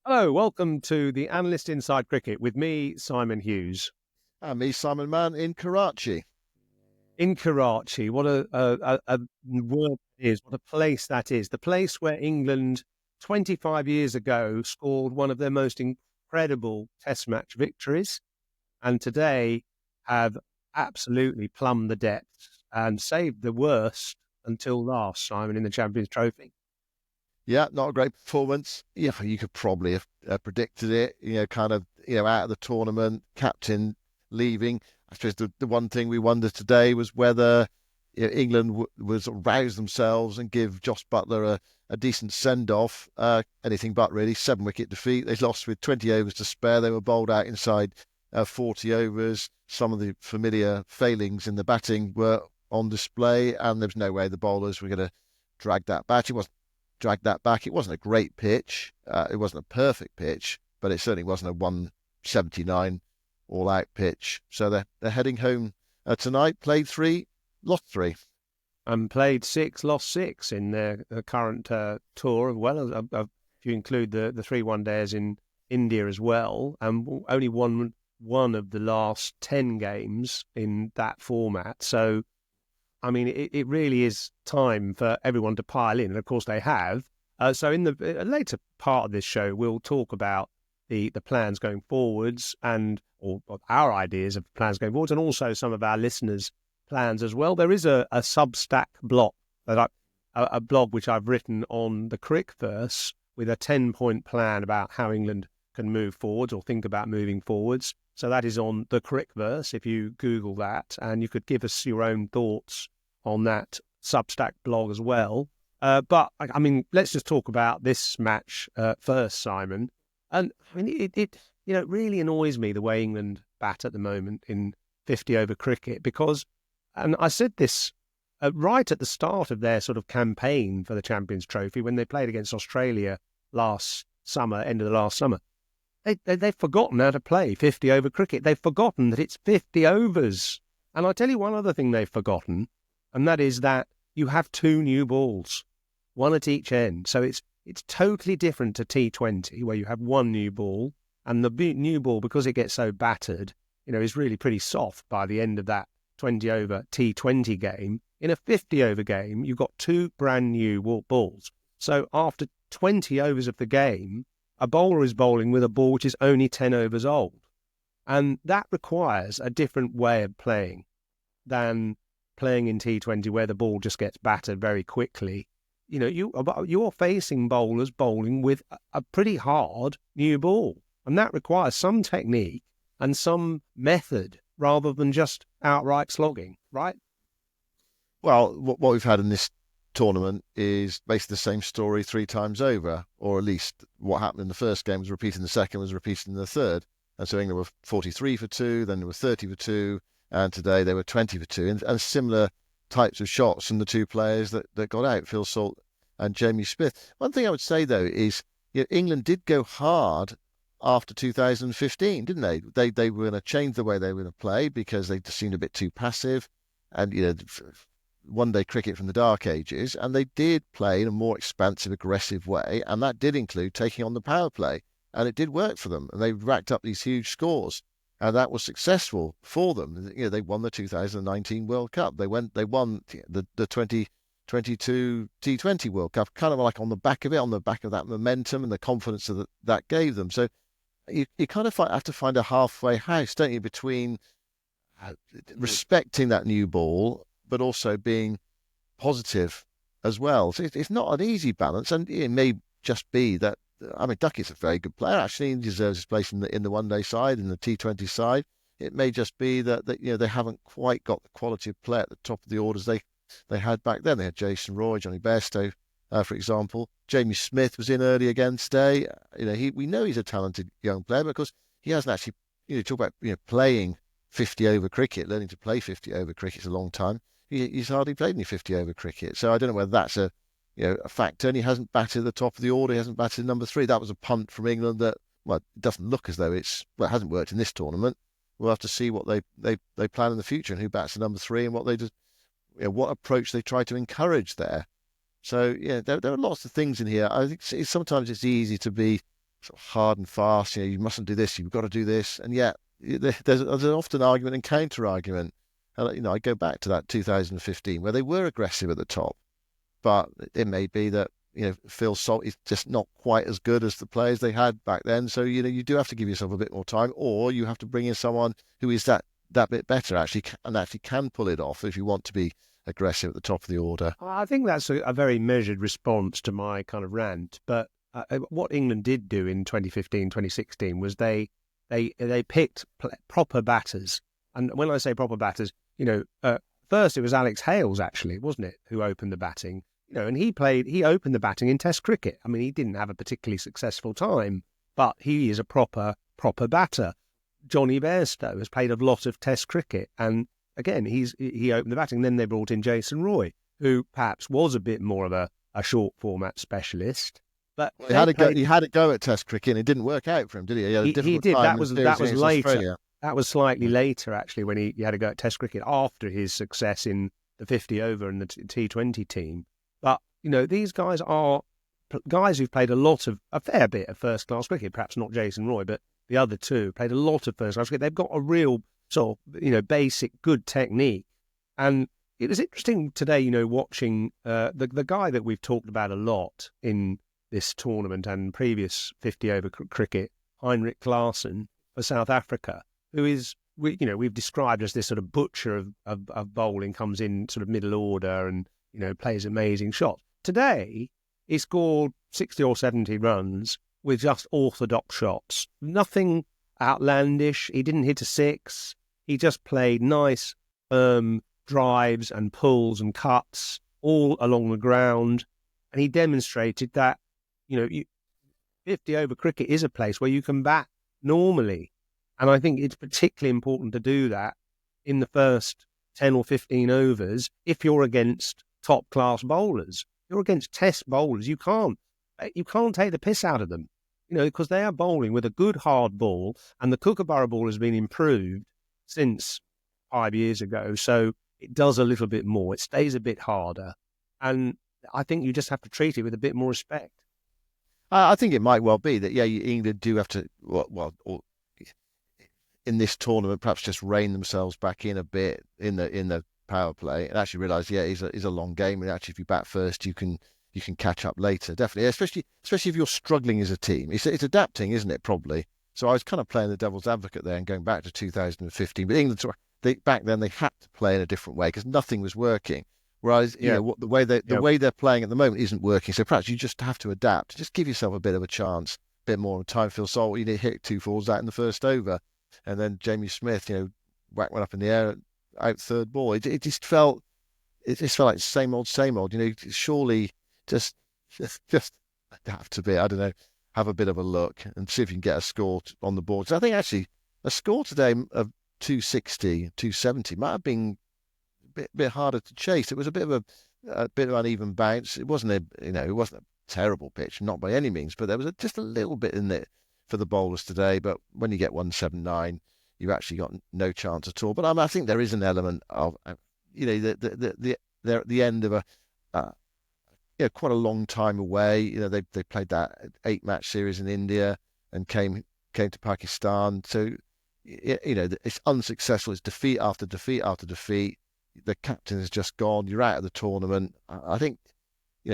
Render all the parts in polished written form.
Hello, welcome to the Analyst Inside Cricket with me, Simon Hughes. And me, Simon Mann, in Karachi. In Karachi, what a word it is, what a place that is. The place where England 25 years ago scored one of their most incredible Test match victories, and today have absolutely plumbed the depths and saved the worst until last, Simon, in the Champions Trophy. Yeah, not a great performance. Yeah, you could probably have predicted it, out of the tournament, captain leaving. I suppose the one thing we wondered today was whether England was rouse themselves and give Joss Butler a decent send-off. Anything but really. 7-wicket defeat. They lost with 20 overs to spare. They were bowled out inside 40 overs. Some of the familiar failings in the batting were on display, and there was no way the bowlers were going to drag that back. It wasn't a great pitch. It wasn't a perfect pitch, but it certainly wasn't a 179 all-out pitch. So they're heading home tonight. Played three, lost three. And played six, lost six in their current tour, as well as if you include the 3 1-days in India as well, and only won one of the last 10 games in that format. So, I mean, it really is time for everyone to pile in, and of course they have. So in the later part of this show, we'll talk about the plans going forwards or our ideas of plans going forwards, and also some of our listeners' plans as well. There is a Substack blog a blog which I've written on the Crickverse with a 10-point plan about how England can move forwards or think about moving forwards. So that is on the Crickverse if you Google that, and you could give us your own thoughts on that Substack blog as well. But I mean, let's just talk about this match first, Simon. And I mean, it really annoys me the way England bat at the moment in 50-over cricket because, and I said this right at the start of their sort of campaign for the Champions Trophy when they played against Australia last summer, end of the last summer. They've forgotten how to play 50-over cricket. They've forgotten that it's 50 overs. And I'll tell you one other thing they've forgotten, and that is that you have two new balls, one at each end. So it's totally different to T20, where you have one new ball, and the new ball, because it gets so battered, is really pretty soft by the end of that 20-over T20 game. In a 50-over game, you've got two brand new balls. So after 20 overs of the game, a bowler is bowling with a ball which is only 10 overs old. And that requires a different way of playing than playing in T20, where the ball just gets battered very quickly. You're facing bowlers bowling with a pretty hard new ball. And that requires some technique and some method rather than just outright slogging, right? Well, what we've had in this tournament is basically the same story three times over, or at least what happened in the first game was repeated in the second, was repeated in the third. And so England were 43 for 2, then they were 30 for 2, and today they were 20 for 2. And similar types of shots from the two players that got out, Phil Salt and Jamie Smith. One thing I would say, though, is England did go hard after 2015, didn't they? They were going to change the way they were going to play because they just seemed a bit too passive. And, one-day cricket from the dark ages, and they did play in a more expansive, aggressive way, and that did include taking on the power play, and it did work for them, and they racked up these huge scores, and that was successful for them. They won the 2019 World Cup. They won the 2022 T20 World Cup, kind of like on the back of that momentum and the confidence that gave them. So you kind of have to find a halfway house, don't you, between respecting that new ball but also being positive as well. So it's not an easy balance, and it may just be that. I mean, Duckett's a very good player. Actually, he deserves his place in the one-day side, in the T20 side. It may just be that they haven't quite got the quality of play at the top of the orders they had back then. They had Jason Roy, Johnny Bairstow, for example. Jamie Smith was in early again today. We know he's a talented young player because he hasn't actually. Talk about playing 50-over cricket, learning to play 50-over cricket is a long time. He's hardly played any 50-over cricket. So I don't know whether that's a factor. And he hasn't batted the top of the order. He hasn't batted number 3. That was a punt from England that, well, it doesn't look as though it hasn't worked in this tournament. We'll have to see what they plan in the future and who bats at number 3 and what they do, what approach they try to encourage there. So, there are lots of things in here. I think sometimes it's easy to be sort of hard and fast. You mustn't do this. You've got to do this. And yet there's often argument and counter argument. And I go back to that 2015 where they were aggressive at the top, but it may be that Phil Salt is just not quite as good as the players they had back then. So you do have to give yourself a bit more time, or you have to bring in someone who is that bit better actually can pull it off if you want to be aggressive at the top of the order. I think that's a very measured response to my kind of rant. But what England did do in 2015, 2016 was they picked proper batters. And when I say proper batters, first it was Alex Hales, actually, wasn't it, who opened the batting? And he opened the batting in Test cricket. I mean, he didn't have a particularly successful time, but he is a proper batter. Johnny Bairstow has played a lot of Test cricket, and again, he opened the batting. Then they brought in Jason Roy, who perhaps was a bit more of a short format specialist. But he had a go at Test cricket, and it didn't work out for him, did he? He did. That was later. Australia. That was slightly later, actually, when he had to go at Test cricket after his success in the 50 over and the T20 team. But these guys are guys who've played a fair bit of first class cricket. Perhaps not Jason Roy, but the other two played a lot of first class cricket. They've got a real sort of basic good technique. And it was interesting today, watching the guy that we've talked about a lot in this tournament and previous 50 over cricket, Heinrich Klaasen for South Africa, who is we've described as this sort of butcher of bowling, comes in sort of middle order and plays amazing shots. Today he scored 60 or 70 runs with just orthodox shots, nothing outlandish. He didn't hit a six. He just played nice drives and pulls and cuts all along the ground, and he demonstrated that 50 over cricket is a place where you can bat normally. And I think it's particularly important to do that in the first 10 or 15 overs if you're against top-class bowlers. You're against Test bowlers. You can't take the piss out of them, because they are bowling with a good hard ball, and the Kookaburra ball has been improved since 5 years ago. So it does a little bit more. It stays a bit harder. And I think you just have to treat it with a bit more respect. I think it might well be that, England do have to, in this tournament, perhaps just rein themselves back in a bit in the power play and actually realise, it's a long game. And actually, if you bat first, you can catch up later. Definitely, especially if you're struggling as a team. It's adapting, isn't it? Probably. So I was kind of playing the devil's advocate there and going back to 2015. But England, back then, they had to play in a different way because nothing was working. Whereas, the way they're playing at the moment isn't working. So perhaps you just have to adapt. Just give yourself a bit of a chance, a bit more time. Phil Salt, hit 2 balls out in the first over. And then Jamie Smith, whacked one up in the air, out third ball. It just felt like same old. Surely just adapt a bit. I don't know, have a bit of a look and see if you can get a score on the board. So I think actually a score today of 260, 270 might have been a bit harder to chase. It was a bit of an uneven bounce. It wasn't a terrible pitch, not by any means, but there was just a little bit in it for the bowlers today. But when you get 179, you've actually got no chance at all. But I think there is an element of they're at the end of quite a long time away. They played that 8-match series in India and came to Pakistan. So it's unsuccessful. It's defeat after defeat after defeat. The captain has just gone. You're out of the tournament. I think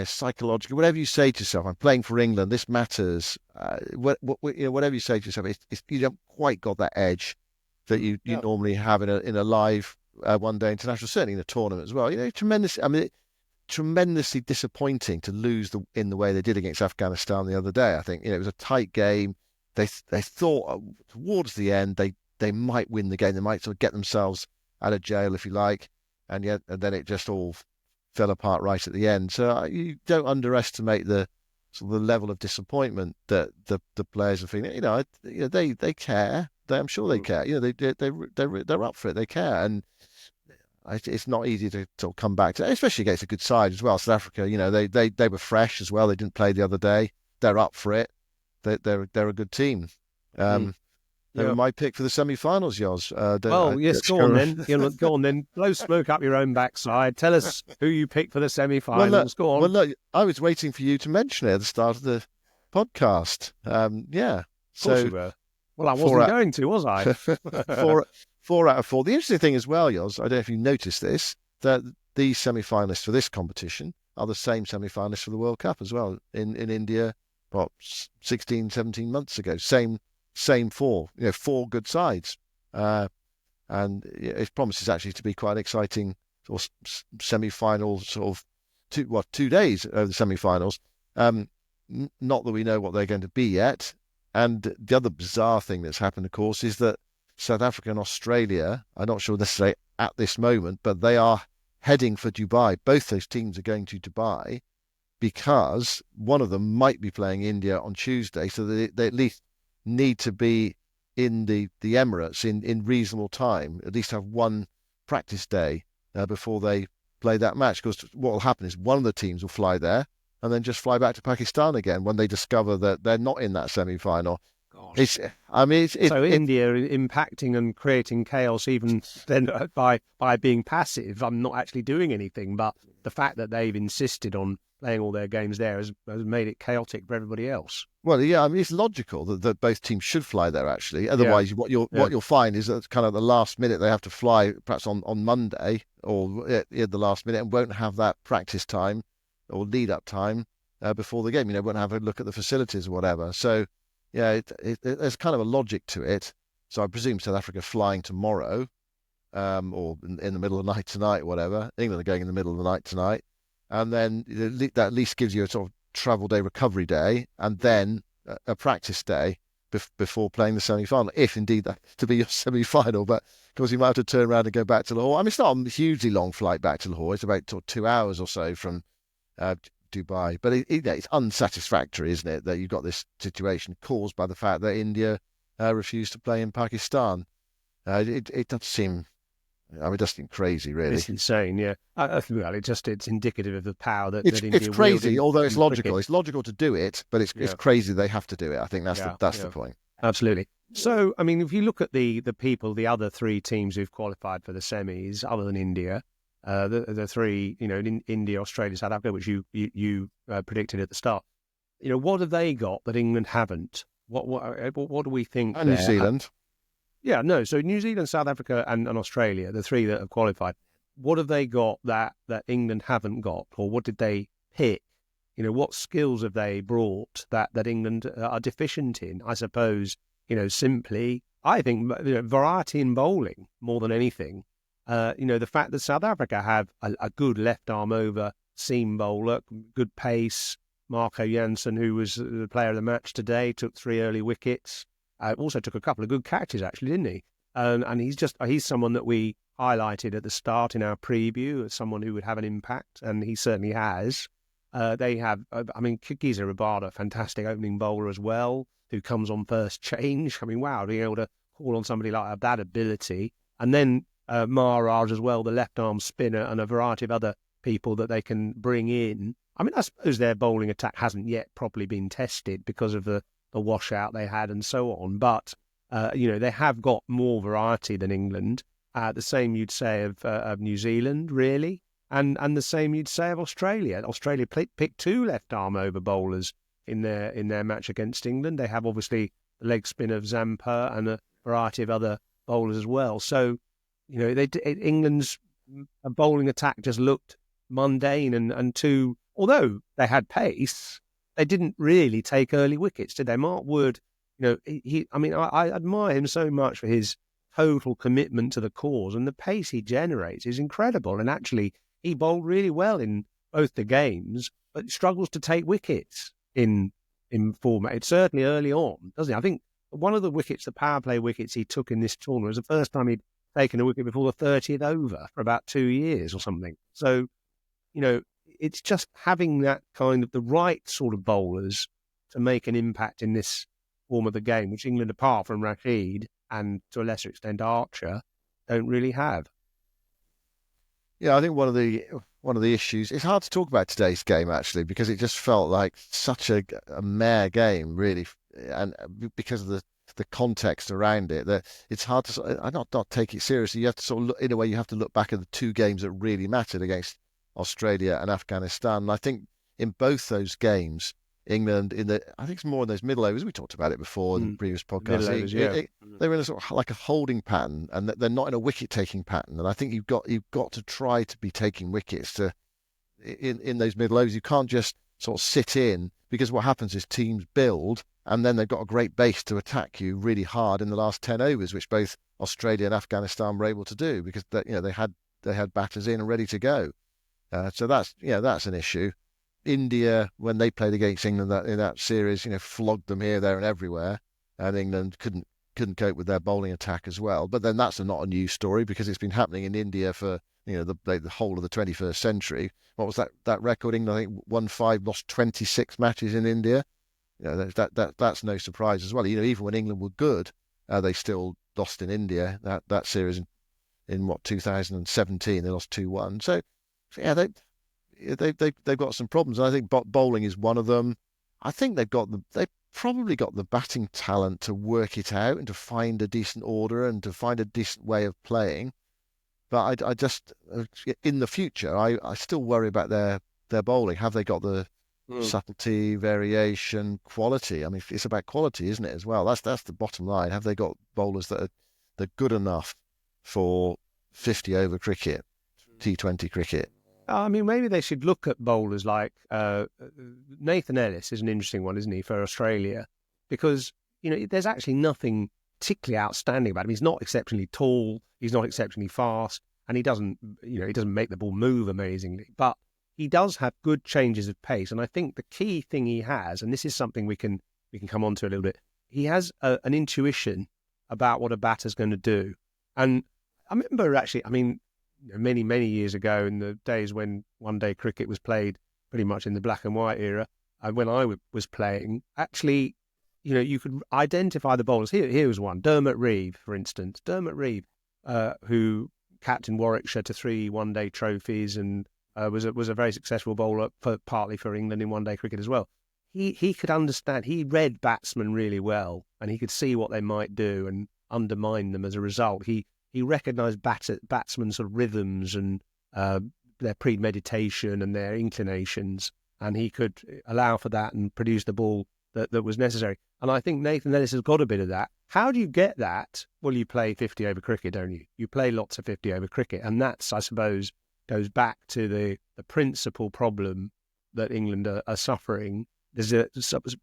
psychologically, whatever you say to yourself, I'm playing for England. This matters. Whatever you say to yourself, you don't quite got that edge that you normally have in a live one-day international, certainly in a tournament as well. Tremendously disappointing to lose in the way they did against Afghanistan the other day. I think it was a tight game. They thought towards the end they might win the game. They might sort of get themselves out of jail, if you like, and then it just all fell apart right at the end. So you don't underestimate the sort of the level of disappointment that the players are feeling. They care. I'm sure they care. They're up for it. They care, and it's not easy to sort of come back to, especially against a good side as well. South Africa, they were fresh as well. They didn't play the other day. They're up for it. They're a good team. They were my pick for the semi-finals, Yoz. Go on then. Go on then. Blow smoke up your own backside. Tell us who you picked for the semi-finals. Go on. Well, look, I was waiting for you to mention it at the start of the podcast. Yeah. Of course you were. Well, I wasn't going to, was I? four out of four. The interesting thing as well, Yoz, I don't know if you noticed this, that the semi-finalists for this competition are the same semi-finalists for the World Cup as well in India, 16, 17 months ago. Same four, four good sides. And it promises actually to be quite an exciting sort of semi-final sort of 2 days of the semi-finals. Not that we know what they're going to be yet. And the other bizarre thing that's happened, of course, is that South Africa and Australia, I'm not sure necessarily at this moment, but they are heading for Dubai. Both those teams are going to Dubai because one of them might be playing India on Tuesday, so they at least need to be in the Emirates in reasonable time, at least have one practice day before they play that match. Because what will happen is one of the teams will fly there and then just fly back to Pakistan again when they discover that they're not in that semi-final. So India impacting and creating chaos even then by being passive. I'm not actually doing anything, but the fact that they've insisted on playing all their games there has made it chaotic for everybody else. Well, yeah, I mean, it's logical that both teams should fly there, actually. Otherwise, what you'll find is that kind of the last minute they have to fly, perhaps on Monday or at the last minute, and won't have that practice time or lead-up time before the game. Won't have a look at the facilities or whatever. So, yeah, there's kind of a logic to it. So I presume South Africa flying tomorrow or in the middle of the night tonight, whatever. England are going in the middle of the night tonight. And then that at least gives you a sort of travel day, recovery day, and then a practice day before playing the semi-final, if indeed that's to be your semi-final. But of course, you might have to turn around and go back to Lahore. I mean, it's not a hugely long flight back to Lahore. It's about 2 hours or so from Dubai. But it's unsatisfactory, isn't it, that you've got this situation caused by the fact that India refused to play in Pakistan. It does seem... I mean, it does seem crazy, really. It's insane, yeah. Well, it's indicative of the power that India it's crazy, although it's logical. Cricket. It's logical to do it, but it's crazy they have to do it. I think that's the point. Absolutely. So, I mean, if you look at the other three teams who've qualified for the semis, other than India, the three, India, Australia, South Africa, which you predicted at the start, what have they got that England haven't? What do we think? And New Zealand. Yeah, no. So New Zealand, South Africa, and Australia, the three that have qualified, what have they got that England haven't got, or what did they pick? What skills have they brought that England are deficient in? I suppose, simply, I think variety in bowling more than anything. The fact that South Africa have a good left arm over seam bowler, good pace. Marco Jansen, who was the player of the match today, took 3 early wickets. Also took a couple of good catches, actually, didn't he? And he's someone that we highlighted at the start in our preview as someone who would have an impact, and he certainly has. They have, Giza Rabada, fantastic opening bowler as well, who comes on first change. I mean, wow, being able to call on somebody like that ability. And then Maharaj as well, the left-arm spinner, and a variety of other people that they can bring in. I mean, I suppose their bowling attack hasn't yet properly been tested because of the washout they had and so on. But, they have got more variety than England. The same you'd say of New Zealand, really. And the same you'd say of Australia. Australia picked 2 left-arm over bowlers in their match against England. They have, obviously, the leg spin of Zampa and a variety of other bowlers as well. So, England's bowling attack just looked mundane and too... Although they had pace, they didn't really take early wickets, did they? Mark Wood, I admire him so much for his total commitment to the cause, and the pace he generates is incredible. And actually, he bowled really well in both the games, but struggles to take wickets in format. It's certainly early on, doesn't he? I think one of the wickets, the power play wickets he took in this tournament, was the first time he'd taken a wicket before the 30th over for about 2 years or something. So, it's just having that kind of the right sort of bowlers to make an impact in this form of the game, which England, apart from Rashid and to a lesser extent Archer, don't really have. Yeah, I think one of the issues, it's hard to talk about today's game actually, because it just felt like such a mare game, really, and because of the context around it, that it's hard to not take it seriously. You have to sort of look, in a way, you have to look back at the 2 games that really mattered against Australia and Afghanistan. And I think in both those games, England I think it's more in those middle overs. We talked about it before in previous The middle podcasts. overs, yeah. They were in a sort of like a holding pattern, and they're not in a wicket taking pattern. And I think you've got to try to be taking wickets in those middle overs. You can't just sort of sit in, because what happens is teams build and then they've got a great base to attack you really hard in the last 10 overs, which both Australia and Afghanistan were able to do because they had batters in and ready to go. So that's an issue. India, when they played against England in that series, flogged them here, there, and everywhere, and England couldn't cope with their bowling attack as well. But then that's not a new story because it's been happening in India for the whole of the 21st century. What was that record? England, I think, won 5, lost 26 matches in India. That's no surprise as well. Even when England were good, they still lost in India. That series in 2017, they lost 2-1. So yeah, they've got some problems, and I think bowling is one of them. I think they've probably got the batting talent to work it out and to find a decent order and to find a decent way of playing. But I just in the future, I still worry about their bowling. Have they got the subtlety, variation, quality? I mean, it's about quality, isn't it, as well? That's the bottom line. Have they got bowlers that are good enough for 50 over cricket, T20 cricket? I mean, maybe they should look at bowlers like Nathan Ellis is an interesting one, isn't he, for Australia? Because, there's actually nothing particularly outstanding about him. He's not exceptionally tall, he's not exceptionally fast, and he doesn't make the ball move amazingly. But he does have good changes of pace. And I think the key thing he has, and this is something we can come on to a little bit, he has an intuition about what a batter's going to do. And I remember actually, many, many years ago, in the days when one-day cricket was played pretty much in the black and white era, when I was playing, actually, you could identify the bowlers. Here was one, Dermot Reeve, for instance. Dermot Reeve, who captained Warwickshire to 3 one-day trophies and was a very successful bowler, partly for England in one-day cricket as well. He could understand, he read batsmen really well, and he could see what they might do and undermine them as a result. He recognised batsmen's sort of rhythms and their premeditation and their inclinations, and he could allow for that and produce the ball that was necessary. And I think Nathan Ellis has got a bit of that. How do you get that? Well, you play 50 over cricket, don't you? You play lots of 50 over cricket, and that's, I suppose, goes back to the principal problem that England are suffering. There's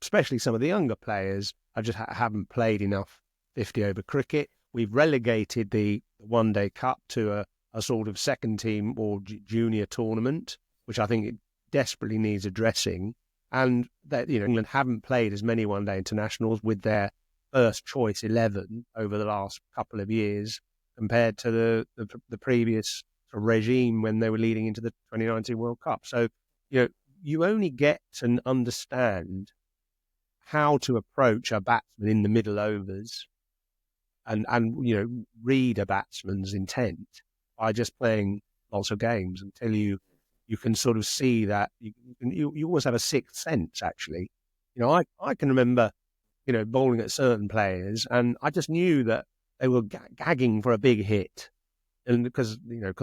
especially some of the younger players haven't played enough 50 over cricket. We've relegated the one-day cup to a sort of second team or junior tournament, which I think it desperately needs addressing. And that England haven't played as many one-day internationals with their first choice 11 over the last couple of years compared to the previous regime when they were leading into the 2019 World Cup. So you only get to understand how to approach a batsman in the middle overs and read a batsman's intent by just playing lots of games until you can sort of see that you almost have a sixth sense, actually. I can remember, bowling at certain players, and I just knew that they were gagging for a big hit, and because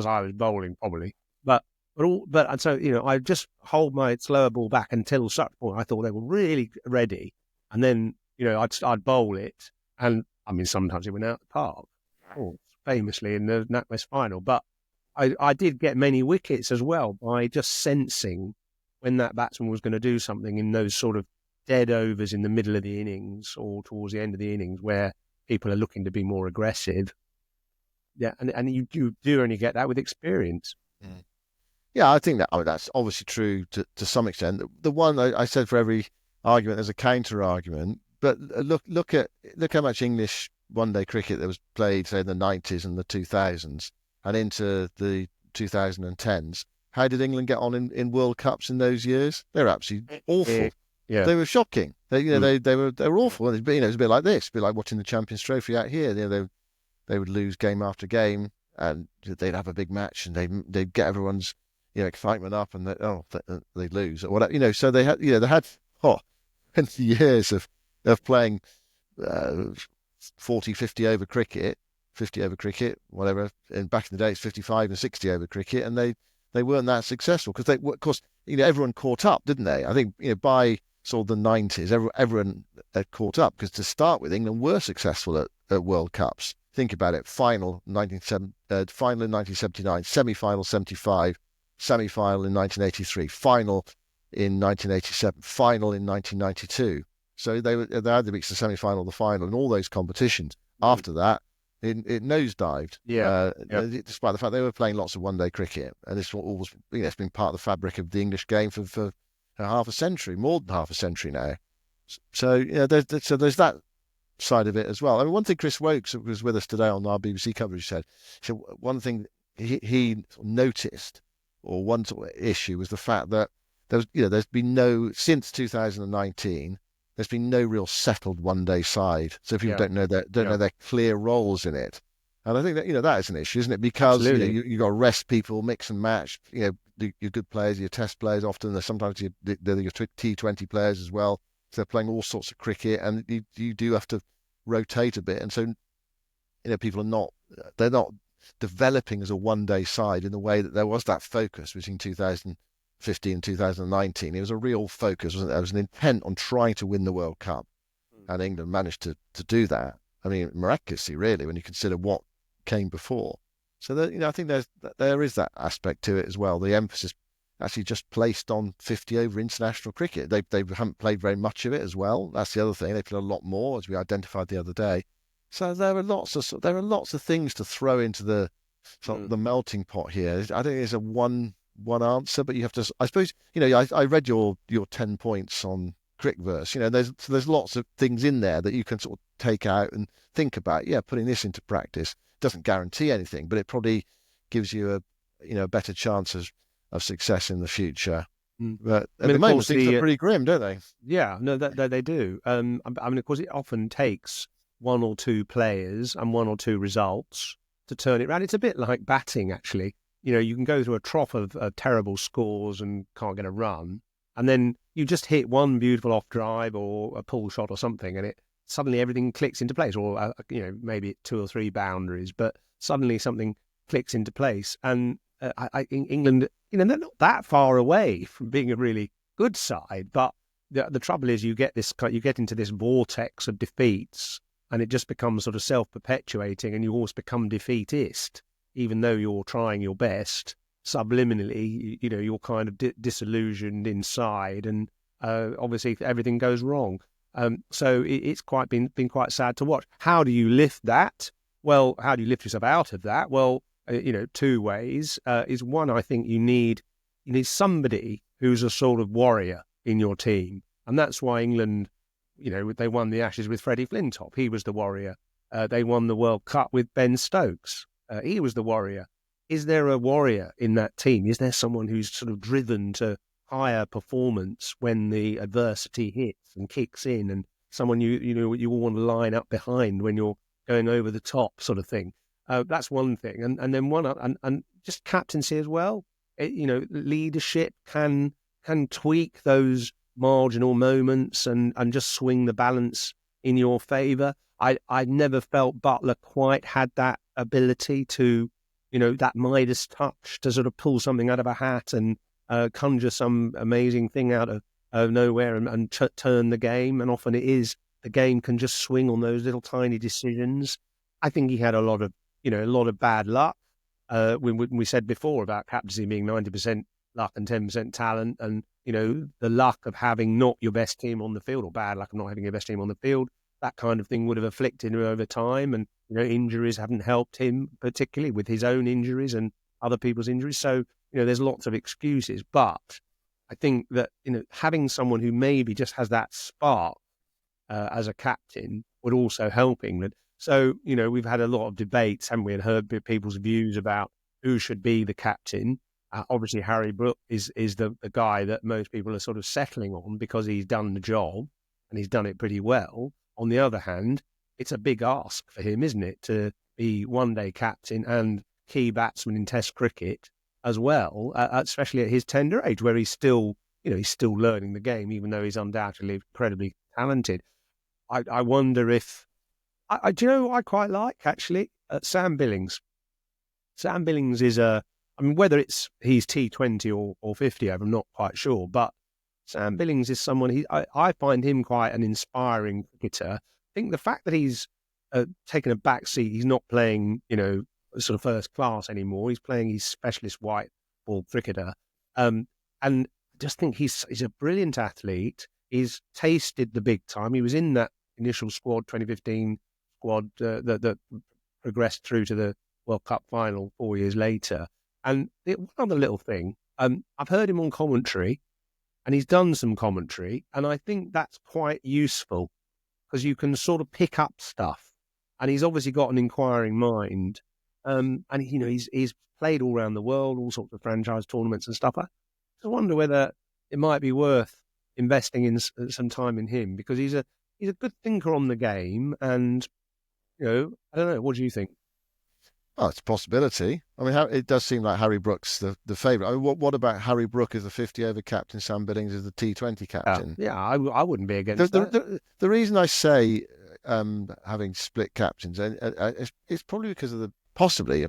I was bowling probably, and so I just hold my slower ball back until such point I thought they were really ready, and then I'd bowl it, and sometimes it went out the park, famously in the NatWest final, but I did get many wickets as well by just sensing when that batsman was going to do something in those sort of dead overs in the middle of the innings or towards the end of the innings where people are looking to be more aggressive. Yeah, and you do only get that with experience. Yeah, I think that's obviously true to some extent. The one I said, for every argument there's a counter argument, but look how much English one-day cricket that was played, say, in the 90s and the 2000s and into the 2010s. How did England get on in World Cups in those years? They were absolutely awful. Yeah. They were shocking. They were awful. And it was a bit like this, a bit like watching the Champions Trophy out here. They would lose game after game, and they'd have a big match, and they'd get everyone's excitement up, and they'd lose or whatever. So they had 20 years of playing 40, 50 over cricket. 50 over cricket, whatever. And back in the day, it's 55 and 60 over cricket, and they weren't that successful because of course, everyone caught up, didn't they? I think by sort of the 90s, everyone had caught up, because to start with, England were successful at World Cups. Think about it: final in 1979, semi-final 75, semi-final in 1983, final in 1987, final in 1992. So they had to reach the semi-final, the final, in all those competitions. After that, it nosedived. Despite the fact they were playing lots of one-day cricket, and it's always, it's been part of the fabric of the English game for half a century, more than half a century now. So there's that side of it as well. I mean, one thing Chris Wokes, who was with us today on our BBC coverage, said one thing he noticed, or one sort of issue, was the fact that there's been since 2019. There's been no real settled one-day side, so people don't know their clear roles in it. And I think that that is an issue, isn't it? Because you got to rest people, mix and match. Your good players, your test players. Often sometimes they're your T20 players as well. So they're playing all sorts of cricket, and you do have to rotate a bit. And so people they're not developing as a one-day side in the way that there was that focus between 2015 and 2019. It was a real focus, wasn't it? There was an intent on trying to win the World Cup, and England managed to do that. I mean, miraculously, really, when you consider what came before. So I think there is that aspect to it as well. The emphasis actually just placed on 50 over international cricket. They haven't played very much of it as well. That's the other thing. They play a lot more, as we identified the other day. So there are lots of things to throw into the melting pot here. I don't think there's a one answer, but you have to. I suppose I read your 10 points on Crickverse. There's lots of things in there that you can sort of take out and think about. Yeah, putting this into practice doesn't guarantee anything, but it probably gives you a better chance of success in the future. But at the moment, things look pretty grim, don't they? Yeah, no, they do. I mean, of course, it often takes one or two players and one or two results to turn it around. It's a bit like batting, actually. You can go through a trough of terrible scores and can't get a run, and then you just hit one beautiful off drive or a pull shot or something, and suddenly everything clicks into place. Or maybe 2 or 3 boundaries, but suddenly something clicks into place. And I think England, they're not that far away from being a really good side, but the trouble is you get into this vortex of defeats, and it just becomes sort of self-perpetuating, and you always become defeatist, even though you're trying your best. Subliminally, you're kind of disillusioned inside, and obviously everything goes wrong. So it's been quite sad to watch. How do you lift that? Well, how do you lift yourself out of that? Well, 2 ways. Is one, I think you need somebody who's a sort of warrior in your team, and that's why England, they won the Ashes with Freddie Flintoff. He was the warrior. They won the World Cup with Ben Stokes. He was the warrior. Is there a warrior in that team? Is there someone who's sort of driven to higher performance when the adversity hits and kicks in, and someone you all want to line up behind when you're going over the top, sort of thing? That's one thing, and then and just captaincy as well. Leadership can tweak those marginal moments and just swing the balance in your favour. I never felt Butler quite had that ability to, that Midas touch to sort of pull something out of a hat and conjure some amazing thing out of nowhere and turn the game. And often the game can just swing on those little tiny decisions. I think he had a lot of bad luck. We said before about captaincy being 90% luck and 10% talent, and the luck of having not your best team on the field, or bad luck of not having your best team on the field. That kind of thing would have afflicted him over time, and injuries haven't helped him, particularly with his own injuries and other people's injuries. So there's lots of excuses, but I think that having someone who maybe just has that spark as a captain would also help England. So we've had a lot of debates, haven't we, and heard people's views about who should be the captain. Obviously, Harry Brook is the guy that most people are sort of settling on because he's done the job and he's done it pretty well. On the other hand, it's a big ask for him, isn't it, to be one-day captain and key batsman in Test cricket as well, especially at his tender age, where he's still learning the game, even though he's undoubtedly incredibly talented. I wonder if do you know what I quite like, actually? Sam Billings. Sam Billings is whether he's T20 or 50 over, I'm not quite sure, but Sam Billings is someone, I find him quite an inspiring cricketer. I think the fact that he's taken a back seat, he's not playing, sort of first class anymore. He's playing his specialist white ball cricketer. And I just think he's a brilliant athlete. He's tasted the big time. He was in that initial squad, 2015 squad that progressed through to the World Cup final 4 years later. And one other little thing, I've heard him on commentary, and he's done some commentary, and I think that's quite useful because you can sort of pick up stuff. And he's obviously got an inquiring mind, and he's played all around the world, all sorts of franchise tournaments and stuff. I wonder whether it might be worth investing in some time in him, because he's a good thinker on the game, and I don't know. What do you think? Oh, it's a possibility. I mean, it does seem like Harry Brook's the favourite. I mean, what about Harry Brook as the 50-over captain, Sam Billings as the T20 captain? Yeah, I wouldn't be against that. The reason I say having split captains, and it's probably because of possibly.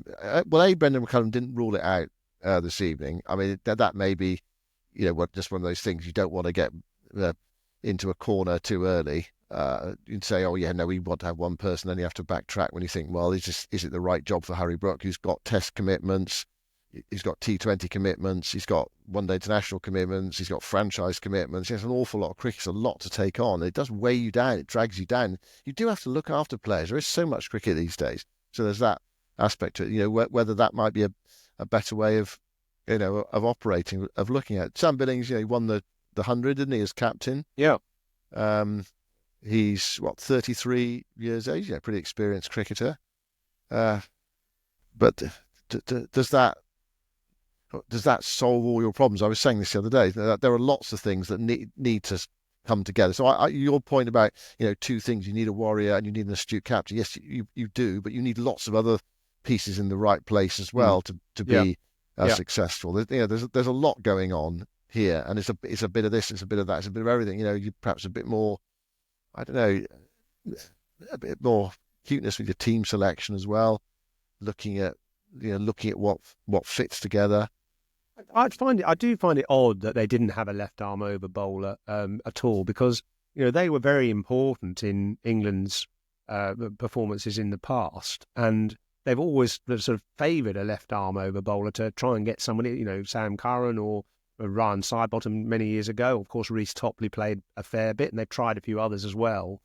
Well, Brendan McCullum didn't rule it out this evening. I mean, that may be, just one of those things you don't want to get into a corner too early. You'd say, oh yeah, no, we want to have one person, then you have to backtrack when you think, well, is it the right job for Harry Brook, who's got Test commitments, he's got T20 commitments, he's got one-day international commitments, he's got franchise commitments. He has an awful lot of cricket, it's a lot to take on. It does weigh you down, it drags you down. You do have to look after players. There is so much cricket these days, so there's that aspect to it. Whether that might be a better way of operating, of looking at. Sam Billings, he won the 100, didn't he, as captain? Yeah. He's 33 years age, pretty experienced cricketer. But does that solve all your problems? I was saying this the other day. There are lots of things that need to come together. So your point about two things: you need a warrior and you need an astute captain. Yes, you do, but you need lots of other pieces in the right place as well to be successful. There's a lot going on here, and it's a bit of this, it's a bit of that, it's a bit of everything. You perhaps a bit more, I don't know, a bit more cuteness with your team selection as well. Looking at what fits together. I do find it odd that they didn't have a left arm over bowler at all, because they were very important in England's performances in the past, and they've always sort of favoured a left arm over bowler to try and get somebody, Sam Curran or Ryan Sidebottom many years ago. Of course, Reece Topley played a fair bit, and they've tried a few others as well.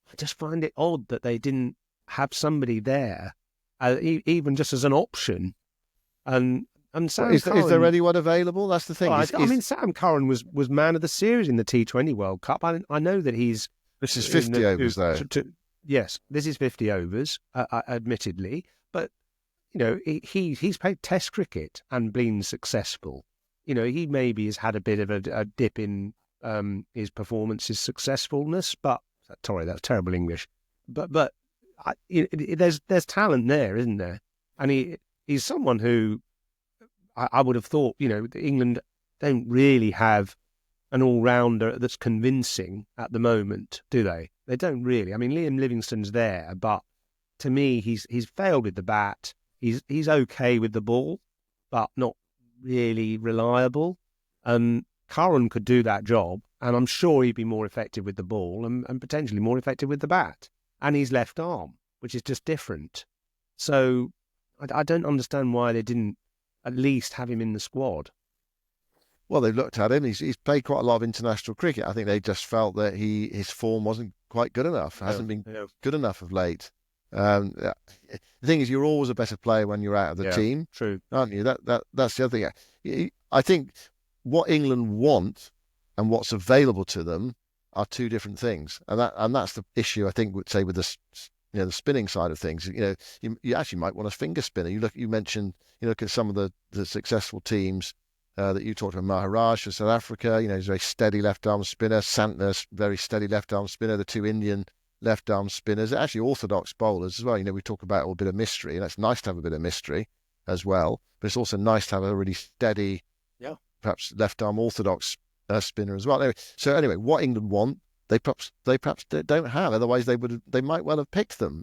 I just find it odd that they didn't have somebody there, even just as an option. And Sam is Curran, there anyone available? That's the thing. I mean, Sam Curran was man of the series in the T20 World Cup. I know that he's... This is 50 overs, though. Yes, this is 50 overs, admittedly. But, he's played Test cricket and been successful. He maybe has had a bit of a dip in his performances, successfulness, but sorry, that's terrible English. But there's talent there, isn't there? And he's someone who I would have thought, England don't really have an all-rounder that's convincing at the moment, do they? They don't really. I mean, Liam Livingstone's there, but to me, he's failed with the bat. He's okay with the ball, but not really reliable. Curran could do that job, and I'm sure he'd be more effective with the ball and potentially more effective with the bat. And he's left arm, which is just different. So I don't understand why they didn't at least have him in the squad. Well, they've looked at him. He's played quite a lot of international cricket. I think they just felt that his form wasn't quite good enough. Hasn't been good enough of late. The thing is, you're always a better player when you're out of the team, true, aren't you? That's the other thing. I think what England want and what's available to them are two different things, and that's the issue. I think, would say, with the spinning side of things. You actually might want a finger spinner. You look at some of the successful teams that you talked about. Maharaj for South Africa, he's a very steady left arm spinner. Santner's very steady left arm spinner. The two Indian left arm spinners, actually orthodox bowlers as well. We talk about a bit of mystery, and it's nice to have a bit of mystery as well. But it's also nice to have a really steady, perhaps left arm orthodox spinner as well. Anyway, what England want, they perhaps don't have. Otherwise, they might well have picked them.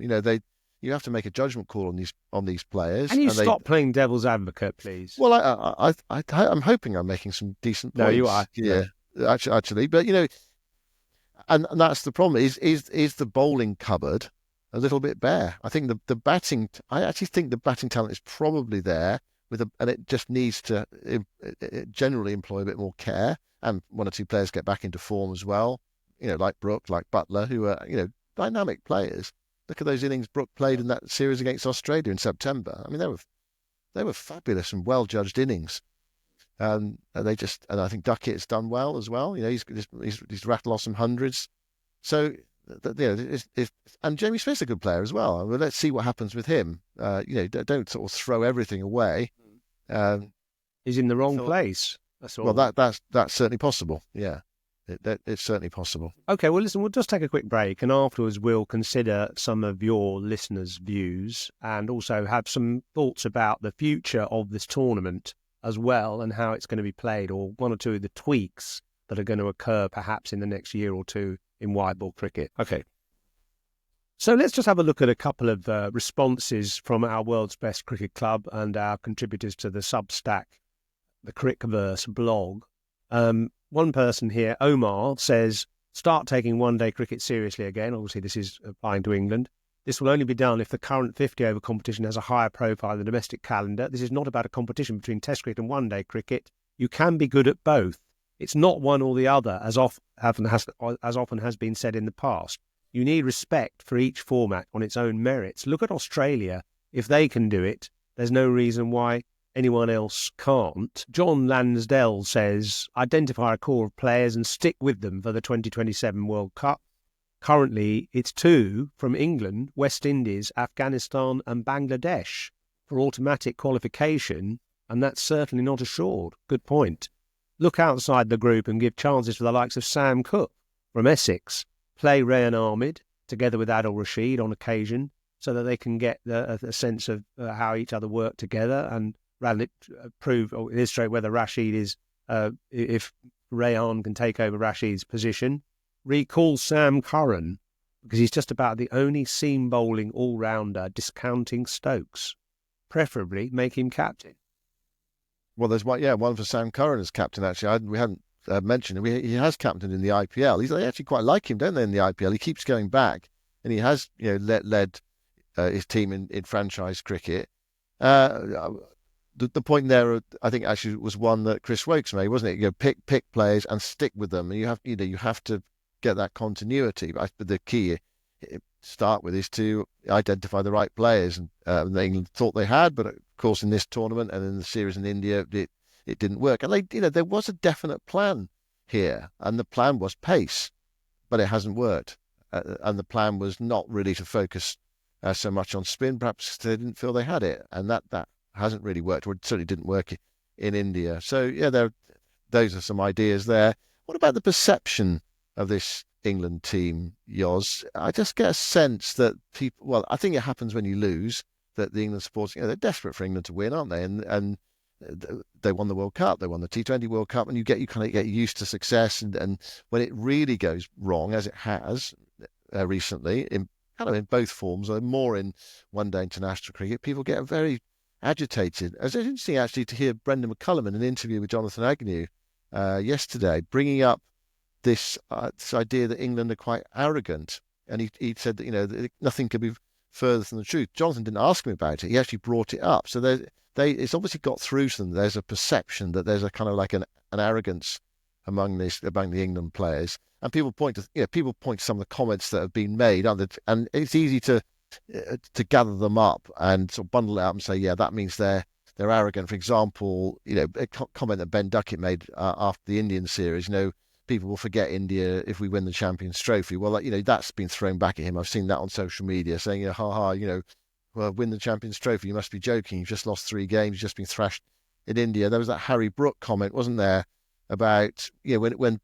You have to make a judgment call on these players. Can you stop playing devil's advocate, please? Well, I'm hoping I'm making some decent points. No, you are. Yeah. actually. But and that's the problem. Is the bowling cupboard a little bit bare? I think the batting. I actually think the batting talent is probably there and it just needs to generally employ a bit more care, and one or two players get back into form as well. Like Brook, like Butler, who are dynamic players. Look at those innings Brook played in that series against Australia in September. I mean, they were fabulous and well judged innings. And I think Duckett's done well as well. He's rattled off some hundreds. So and Jamie Smith's a good player as well. Well, let's see what happens with him. Don't sort of throw everything away. He's in the wrong place. That's all. Well, that's certainly possible. Yeah, it's certainly possible. Okay, well, listen, we'll just take a quick break, and afterwards we'll consider some of your listeners' views and also have some thoughts about the future of this tournament as well, and how it's going to be played, or one or two of the tweaks that are going to occur perhaps in the next year or two in white ball cricket. Okay. So let's just have a look at a couple of responses from our World's Best Cricket Club and our contributors to the Substack, the Crickverse blog. One person here, Omar, says, start taking one-day cricket seriously again. Obviously, this is applying to England. This will only be done if the current 50-over competition has a higher profile than the domestic calendar. This is not about a competition between Test cricket and one-day cricket. You can be good at both. It's not one or the other, as often has been said in the past. You need respect for each format on its own merits. Look at Australia. If they can do it, there's no reason why anyone else can't. John Lansdell says, identify a core of players and stick with them for the 2027 World Cup. Currently, it's 2 from England, West Indies, Afghanistan and Bangladesh for automatic qualification, and that's certainly not assured. Good point. Look outside the group and give chances for the likes of Sam Cooke from Essex. Play Rayan Ahmed together with Adil Rashid on occasion so that they can get a sense of how each other work together and prove or illustrate whether Rashid is, if Rayan can take over Rashid's position. Recall Sam Curran because he's just about the only seam bowling all-rounder discounting Stokes. Preferably make him captain. Well, there's one for Sam Curran as captain, actually. We hadn't mentioned him. He has captained in the IPL. They actually quite like him, don't they, in the IPL? He keeps going back, and he has led his team in franchise cricket. The point there, I think, actually was one that Chris Wokes made, wasn't it? Pick players and stick with them. And you have to get that continuity. But the key to start with is to identify the right players. And England thought they had, but of course in this tournament and in the series in India, it didn't work. And there was a definite plan here, and the plan was pace, but it hasn't worked. And the plan was not really to focus so much on spin. Perhaps they didn't feel they had it, and that hasn't really worked, or it certainly didn't work in India. So yeah, those are some ideas there. What about the perception of this England team, Yoz? I just get a sense that people. Well, I think it happens when you lose. That the England supporters, they're desperate for England to win, aren't they? And they won the World Cup, they won the T20 World Cup, and you kind of get used to success. And when it really goes wrong, as it has recently, in both forms, or more in one-day international cricket, people get very agitated. It was interesting actually to hear Brendan McCullum in an interview with Jonathan Agnew yesterday, bringing up this idea that England are quite arrogant, and he said that nothing could be further from the truth. Jonathan didn't ask him about it; he actually brought it up. So it's obviously got through to them. There's a perception that there's a kind of like an arrogance among the England players, and people point to some of the comments that have been made, and it's easy to gather them up and sort of bundle it up and say, yeah, that means they're arrogant. For example, a comment that Ben Duckett made after the Indian series, people will forget India if we win the Champions Trophy. Well, that's been thrown back at him. I've seen that on social media saying, well, win the Champions Trophy. You must be joking. You've just lost 3 games. You've just been thrashed in India. There was that Harry Brook comment, wasn't there, about when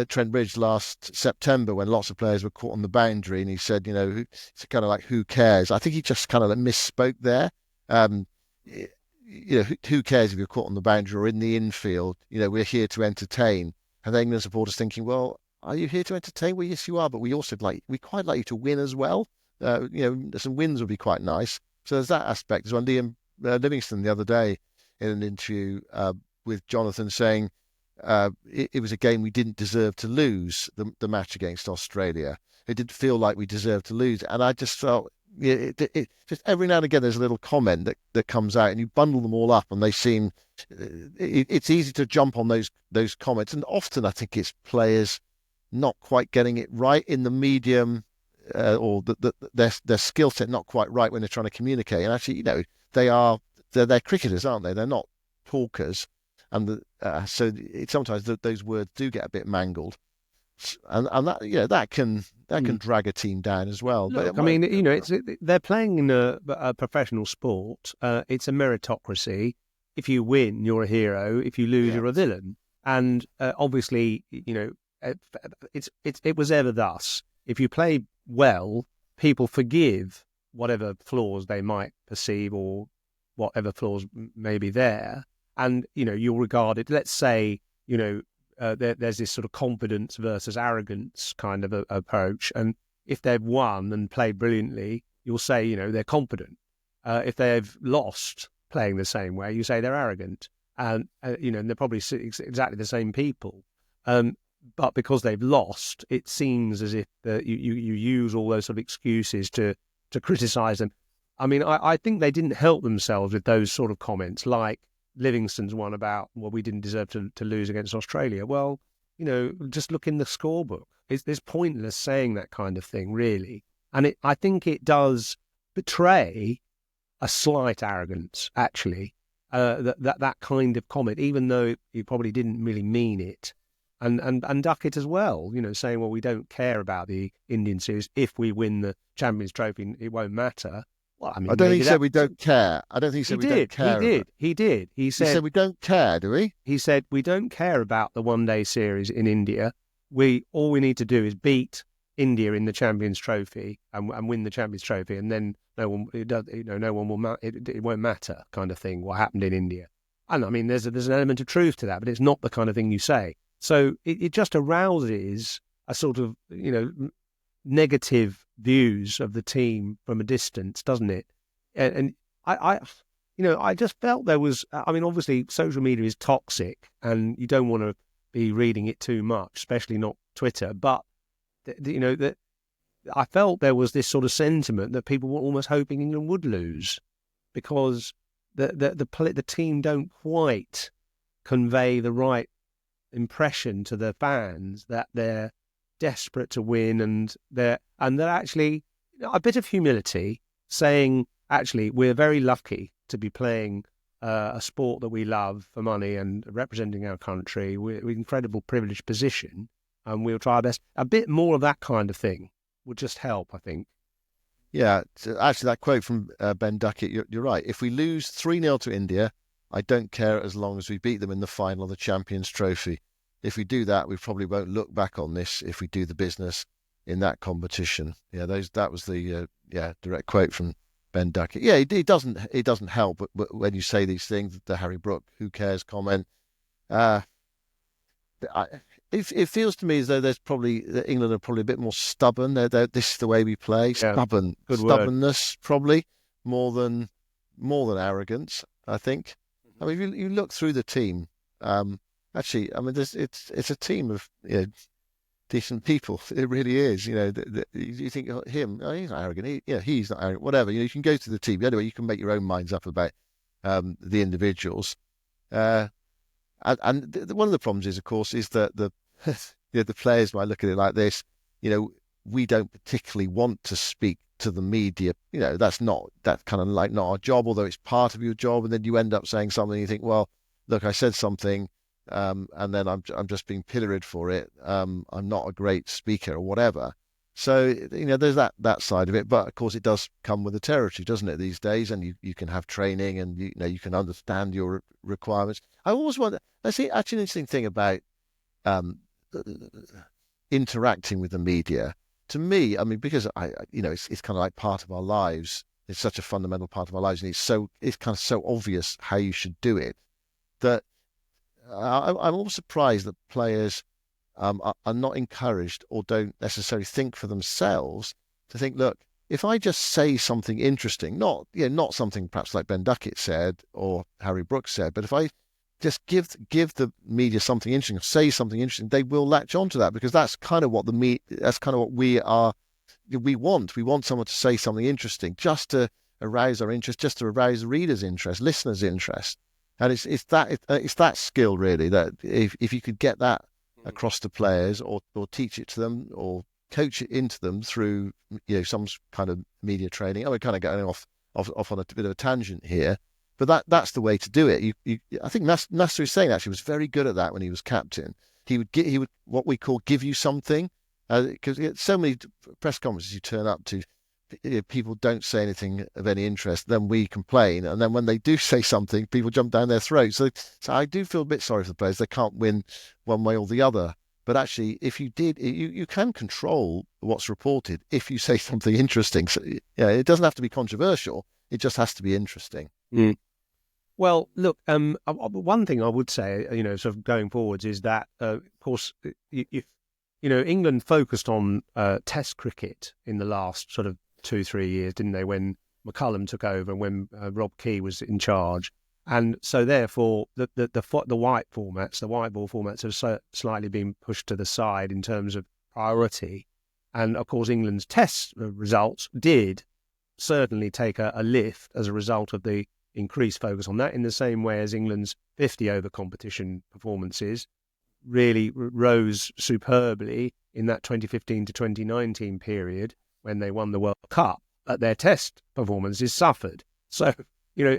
Trent Bridge last September, when lots of players were caught on the boundary, and he said, it's kind of like, who cares? I think he just kind of misspoke there. Who cares if you're caught on the boundary or in the infield? We're here to entertain. And the England supporters thinking, well, are you here to entertain? Well, yes, you are, but we quite like you to win as well. Some wins would be quite nice. So there's that aspect as well. Liam Livingston the other day in an interview with Jonathan saying, it was a game we didn't deserve to lose, the match against Australia. It didn't feel like we deserved to lose. And I just felt, just every now and again, there's a little comment that comes out and you bundle them all up and they seem, it's easy to jump on those comments. And often I think it's players not quite getting it right in the medium, or their skill set not quite right when they're trying to communicate. And actually, they're cricketers, aren't they? They're not talkers. And so sometimes those words do get a bit mangled, and that can drag a team down as well. Look, I mean, they're playing in a professional sport. It's a meritocracy. If you win, you're a hero. If you lose, you're a villain. And obviously, it was ever thus. If you play well, people forgive whatever flaws they might perceive or whatever flaws may be there. And, you'll regard it, let's say, there's this sort of confidence versus arrogance kind of approach. And if they've won and played brilliantly, you'll say, they're confident. If they've lost playing the same way, you say they're arrogant. And, they're probably exactly the same people. But because they've lost, it seems as if you use all those sort of excuses to criticise them. I mean, I think they didn't help themselves with those sort of comments, like Livingston's one about, well, we didn't deserve to lose against Australia. Well, just look in the scorebook. It's pointless saying that kind of thing, really. And I think it does betray a slight arrogance, actually, that kind of comment, even though you probably didn't really mean it. And Duckett as well, saying, well, we don't care about the Indian series. If we win the Champions Trophy, it won't matter. Well, I mean, I don't think he said we don't care. I don't think he said we don't care. He did. He said we don't care, do we? He said we don't care about the one-day series in India. All we need to do is beat India in the Champions Trophy and win the Champions Trophy, and then no one will. It won't matter, kind of thing. What happened in India? And I mean, there's an element of truth to that, but it's not the kind of thing you say. So it just arouses a sort of negative views of the team from a distance, doesn't it? And I just felt there was. I mean, obviously, social media is toxic, and you don't want to be reading it too much, especially not Twitter. But that I felt there was this sort of sentiment that people were almost hoping England would lose because the team don't quite convey the right impression to the fans that they're desperate to win, and that actually a bit of humility, saying actually we're very lucky to be playing a sport that we love for money and representing our country. We're in an incredible privileged position, and we'll try our best. A bit more of that kind of thing would just help, I think. Yeah, actually, that quote from Ben Duckett, you're right. If we lose 3-0 to India, I don't care as long as we beat them in the final of the Champions Trophy. If we do that, we probably won't look back on this if we do the business in that competition. Yeah, that was the direct quote from Ben Duckett. Yeah, it doesn't help, but when you say these things, the Harry Brook, who cares comment, it feels to me as though England are probably a bit more stubborn. This is the way we play. Yeah, Stubbornness, probably more than arrogance, I think. I mean, if you look through the team, actually, I mean, it's a team of decent people. It really is. You think him, he's not arrogant. He's not arrogant. Whatever. You can go to the team. Anyway, you can make your own minds up about the individuals. And one of the problems is, of course, is that the players might look at it like this. We don't particularly want to speak to the media. That's kind of like not our job, although it's part of your job. And then you end up saying something. You think, well, look, I said something. And then I'm just being pilloried for it. I'm not a great speaker or whatever. So there's that side of it. But of course, it does come with the territory, doesn't it? These days, and you can have training, and you can understand your requirements. I always wonder. I see actually an interesting thing about interacting with the media. To me, I mean, because it's kind of like part of our lives. It's such a fundamental part of our lives, and it's kind of so obvious how you should do it that. I'm almost surprised that players are not encouraged or don't necessarily think for themselves to think, look, if I just say something interesting, not something perhaps like Ben Duckett said or Harry Brooks said, but if I just give the media something interesting, say something interesting, they will latch onto that, because that's kind of what that's kind of what we want. We want someone to say something interesting, just to arouse our interest, just to arouse readers' interest, listeners' interest. And it's that skill really, that if you could get that across to players, or teach it to them, or coach it into them through some kind of media training. We're kind of going off on a bit of a tangent here, but that's the way to do it. I think Nasser Hussain actually was very good at that when he was captain. He would what we call give you something, because so many press conferences you turn up to, people don't say anything of any interest. Then we complain, and then when they do say something, people jump down their throats. So I do feel a bit sorry for the players. They can't win one way or the other. But actually, if you did, you can control what's reported if you say something interesting. So, yeah, it doesn't have to be controversial. It just has to be interesting. Mm. Well, look, one thing I would say, sort of going forwards, is that, of course, if England focused on Test cricket in the last sort of 2-3 years, didn't they? When McCullum took over, and when Rob Key was in charge. And so, therefore, the white formats, the white ball formats, have slightly been pushed to the side in terms of priority. And of course, England's Test results did certainly take a lift as a result of the increased focus on that, in the same way as England's 50-over competition performances really rose superbly in that 2015 to 2019 period when they won the World Cup. But their Test performances suffered. So,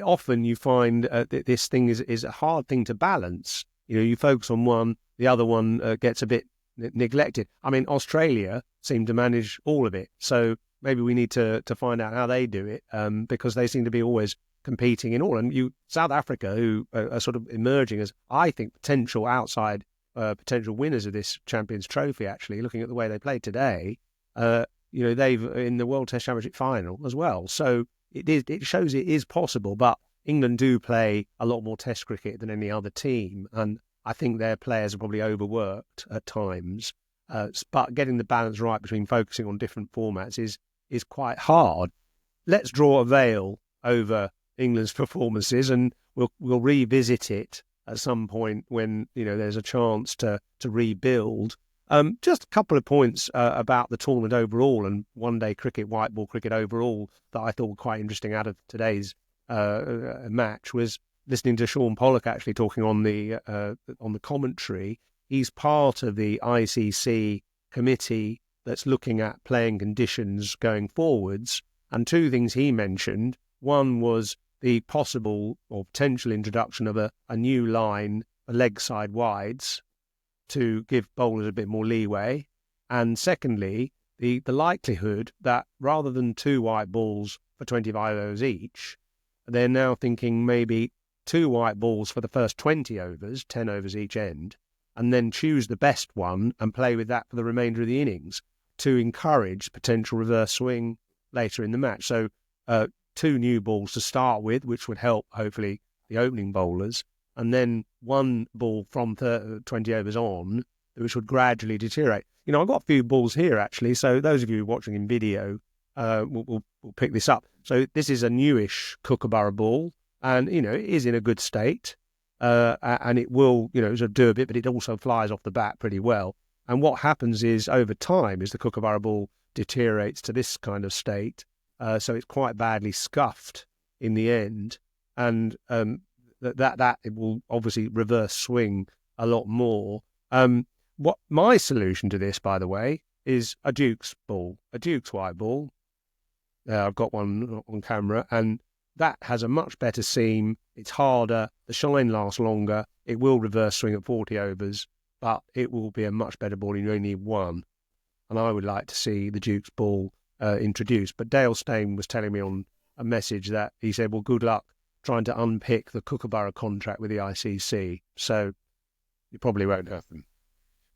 often you find that this thing is a hard thing to balance. You focus on one, the other one gets a bit neglected. I mean, Australia seem to manage all of it. So maybe we need to find out how they do it, because they seem to be always competing in all. And South Africa, who are sort of emerging as, I think, potential winners of this Champions Trophy, actually, looking at the way they played today, they've in the World Test Championship final as well. So it shows it is possible, but England do play a lot more Test cricket than any other team, and I think their players are probably overworked at times. But getting the balance right between focusing on different formats is quite hard. Let's draw a veil over England's performances, and we'll revisit it at some point when there's a chance to rebuild. Just a couple of points about the tournament overall and one-day cricket, white ball cricket overall, that I thought were quite interesting out of today's match was listening to Sean Pollock actually talking on the commentary. He's part of the ICC committee that's looking at playing conditions going forwards, and two things he mentioned. One was the possible or potential introduction of a new line for leg side wides to give bowlers a bit more leeway. And secondly, the likelihood that rather than 2 white balls for 25 overs each, they're now thinking maybe 2 white balls for the first 20 overs, 10 overs each end, and then choose the best one and play with that for the remainder of the innings to encourage potential reverse swing later in the match. So 2 new balls to start with, which would help, hopefully, the opening bowlers, and then 1 ball from 20 overs on, which would gradually deteriorate. I've got a few balls here, actually, so those of you watching in video will pick this up. So this is a newish Kookaburra ball, and, it is in a good state, and it will, sort of do a bit, but it also flies off the bat pretty well. And what happens is, over time, is the Kookaburra ball deteriorates to this kind of state, so it's quite badly scuffed in the end, and that it will obviously reverse swing a lot more. What my solution to this, by the way, is a Duke's ball, a Duke's white ball. I've got one on camera, and that has a much better seam. It's harder, the shine lasts longer. It will reverse swing at 40 overs, but it will be a much better ball. You only need one, and I would like to see the Duke's ball introduced. But Dale Steyn was telling me on a message that he said, well, good luck trying to unpick the Kookaburra contract with the ICC. So it probably won't happen.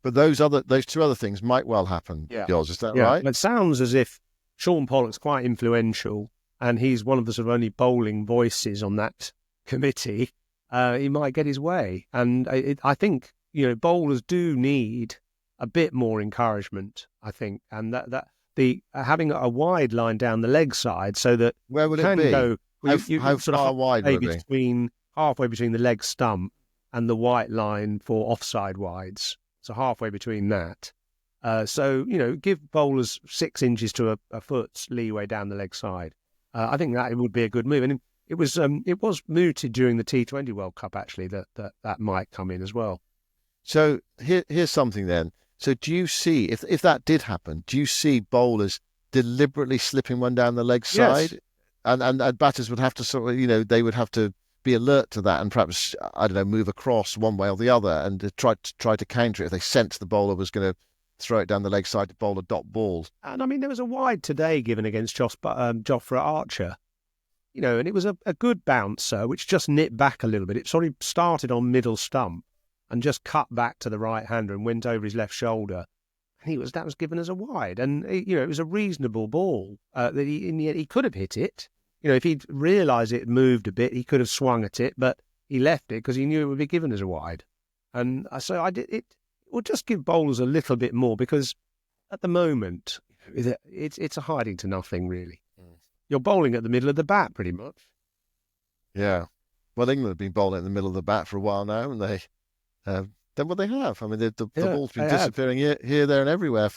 But those 2 other things might well happen, Giles. Is that right? It sounds as if Sean Pollock's quite influential, and he's one of the sort of only bowling voices on that committee. He might get his way. And I think, bowlers do need a bit more encouragement, I think. And that having a wide line down the leg side so that where would it be? Go, how far wide would it be? Halfway between the leg stump and the white line for offside wides. So halfway between that. So, give bowlers 6 inches to a foot's leeway down the leg side. I think that it would be a good move. And it was mooted during the T20 World Cup, actually, that might come in as well. So here's something then. So do you see, if that did happen, do you see bowlers deliberately slipping one down the leg side? Yes. And batters would have to sort of, they would have to be alert to that and perhaps, I don't know, move across one way or the other and try to counter it if they sensed the bowler was going to throw it down the leg side to bowl a dot ball. And I mean, there was a wide today given against Jofra Archer, and it was a good bouncer, which just nipped back a little bit. It sort of started on middle stump and just cut back to the right hander and went over his left shoulder. And that was given as a wide. And, it was a reasonable ball that he could have hit it. If he'd realised it moved a bit, he could have swung at it, but he left it because he knew it would be given as a wide. And so it will just give bowlers a little bit more because at the moment, it's a hiding to nothing, really. You're bowling at the middle of the bat, pretty much. Yeah. Well, England have been bowling in the middle of the bat for a while now, and they then what they have. I mean, the ball's been disappearing here, there, and everywhere,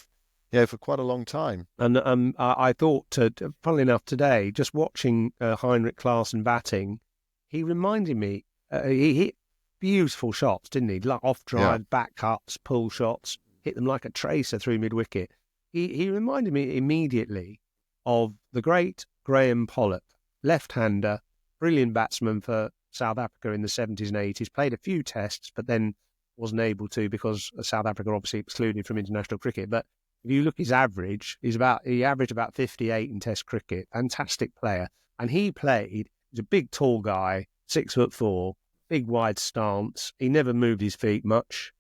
for quite a long time. And I thought, funnily enough, today, just watching Heinrich Klaasen batting, he reminded me. He hit beautiful shots, didn't he? Like off drive, back cuts, pull shots, hit them like a tracer through mid wicket. He reminded me immediately of the great Graham Pollock, left-hander, brilliant batsman for South Africa in the 70s and 80s, played a few tests, but then wasn't able to because South Africa obviously excluded from international cricket. But if you look at his average, he averaged about 58 in test cricket. Fantastic player. And he's a big, tall guy, 6'4", big, wide stance. He never moved his feet much.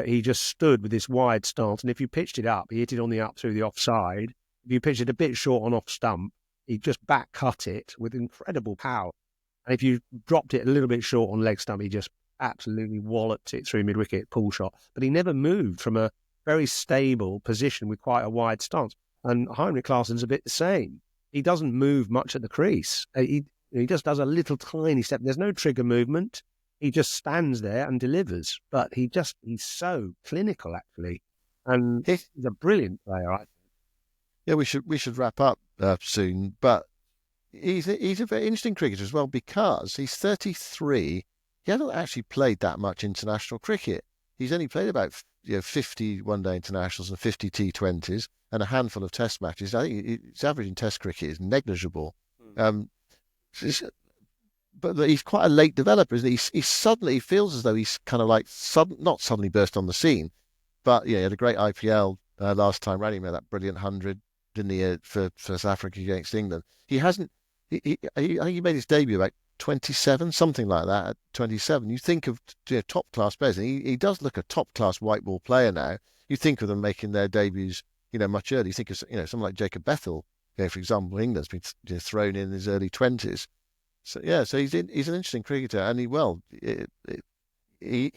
He just stood with this wide stance. And if you pitched it up, he hit it on the up through the offside. If you pitched it a bit short on off stump, he just back cut it with incredible power. And if you dropped it a little bit short on leg stump, he just absolutely walloped it through mid-wicket, pull shot. But he never moved from a very stable position with quite a wide stance. And Heinrich Klaasen's a bit the same. He doesn't move much at the crease. He just does a little tiny step. There's no trigger movement. He just stands there and delivers. But he's so clinical, actually. And he's a brilliant player, I think. Yeah, we should wrap up soon. But he's a very interesting cricketer as well because he's 33. He hasn't actually played that much international cricket. He's only played about 50 one-day internationals and 50 T20s and a handful of test matches. I think his average in test cricket is negligible. But he's quite a late developer, isn't he? He suddenly feels as though he's kind of like not suddenly burst on the scene, but he had a great IPL last time round. He made that brilliant 100, didn't he, for South Africa against England. He hasn't. I think he made his debut about 27, something like that. At 27, you think of top class players, and he does look a top class white ball player now. You think of them making their debuts, much earlier. You think of someone like Jacob Bethel, for example, England's been thrown in his early 20s. So he's an interesting cricketer, and he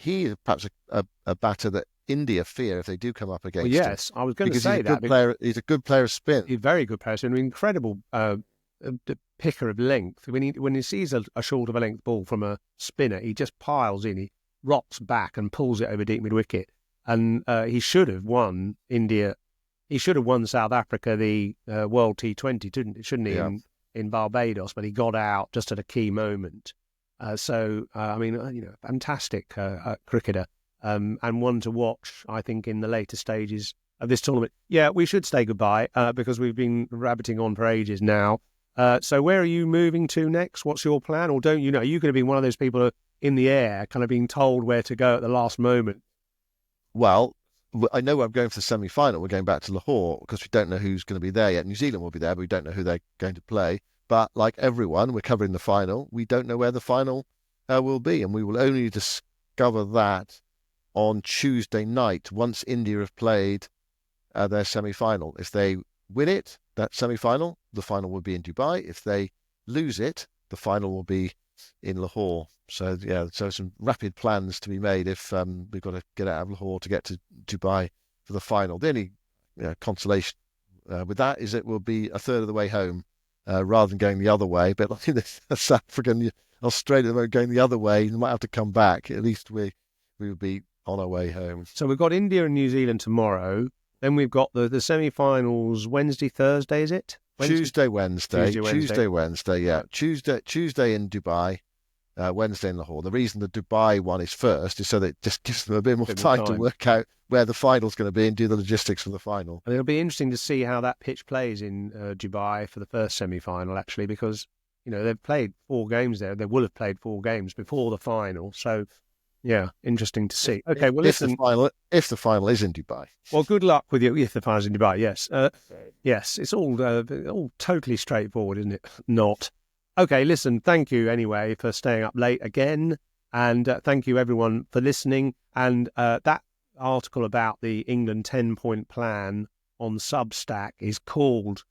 is perhaps a batter that India fear if they do come up against him. Yes, I was going to say that. He's a good player of spin. He's a very good player, an incredible picker of length. When he sees a short of a length ball from a spinner, he just piles in. He rocks back and pulls it over deep mid wicket. And he should have won India. He should have won South Africa the World T20, shouldn't he? Yeah. In Barbados, but he got out just at a key moment. Fantastic cricketer, and one to watch, I think, in the later stages of this tournament. Yeah, we should say goodbye because we've been rabbiting on for ages now. So where are you moving to next? What's your plan? Or don't you know? Are you going to be one of those people in the air, kind of being told where to go at the last moment? Well, I know I'm going for the semi-final. We're going back to Lahore because we don't know who's going to be there yet. New Zealand will be there, but we don't know who they're going to play. But like everyone, we're covering the final. We don't know where the final will be, and we will only discover that on Tuesday night once India have played their semi-final. If they win it, that semi-final, the final will be in Dubai. If they lose it, the final will be in Lahore. So some rapid plans to be made if we've got to get out of Lahore to get to Dubai for the final. The only consolation with that is it will be a third of the way home rather than going the other way. But like the South African Australia at the moment going the other way. They might have to come back. At least we would be on our way home. So we've got India and New Zealand tomorrow. Then we've got the semi-finals Wednesday, Thursday, is it? Tuesday, Wednesday. Yeah. Right. Tuesday in Dubai. Wednesday in Lahore. The reason the Dubai one is first is so that it just gives them a bit more time to work out where the final's going to be and do the logistics for the final. And it'll be interesting to see how that pitch plays in Dubai for the first semi-final, actually, because they've played 4 games there. They will have played 4 games before the final. So, yeah, interesting to see. Okay, well, listen. If the final is in Dubai. Well, good luck with you if the final's in Dubai. Yes, yes, it's all totally straightforward, isn't it? Not. Okay, listen, thank you anyway for staying up late again. And thank you, everyone, for listening. And that article about the England 10-point plan on Substack is called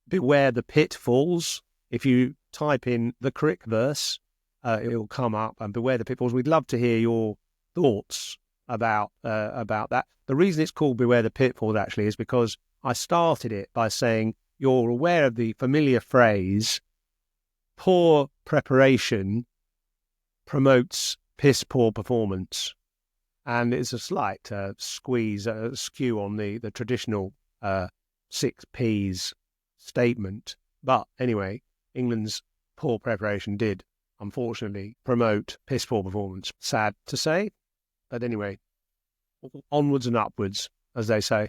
Beware the Pitfalls. If you type in the Crick verse, it will come up, and Beware the Pitfalls. We'd love to hear your thoughts about that. The reason it's called Beware the Pitfalls, actually, is because I started it by saying you're aware of the familiar phrase, poor preparation promotes piss poor performance. And it's a slight skew on the traditional 6 Ps statement. But anyway, England's poor preparation did, unfortunately, promote piss poor performance. Sad to say. But anyway, onwards and upwards, as they say.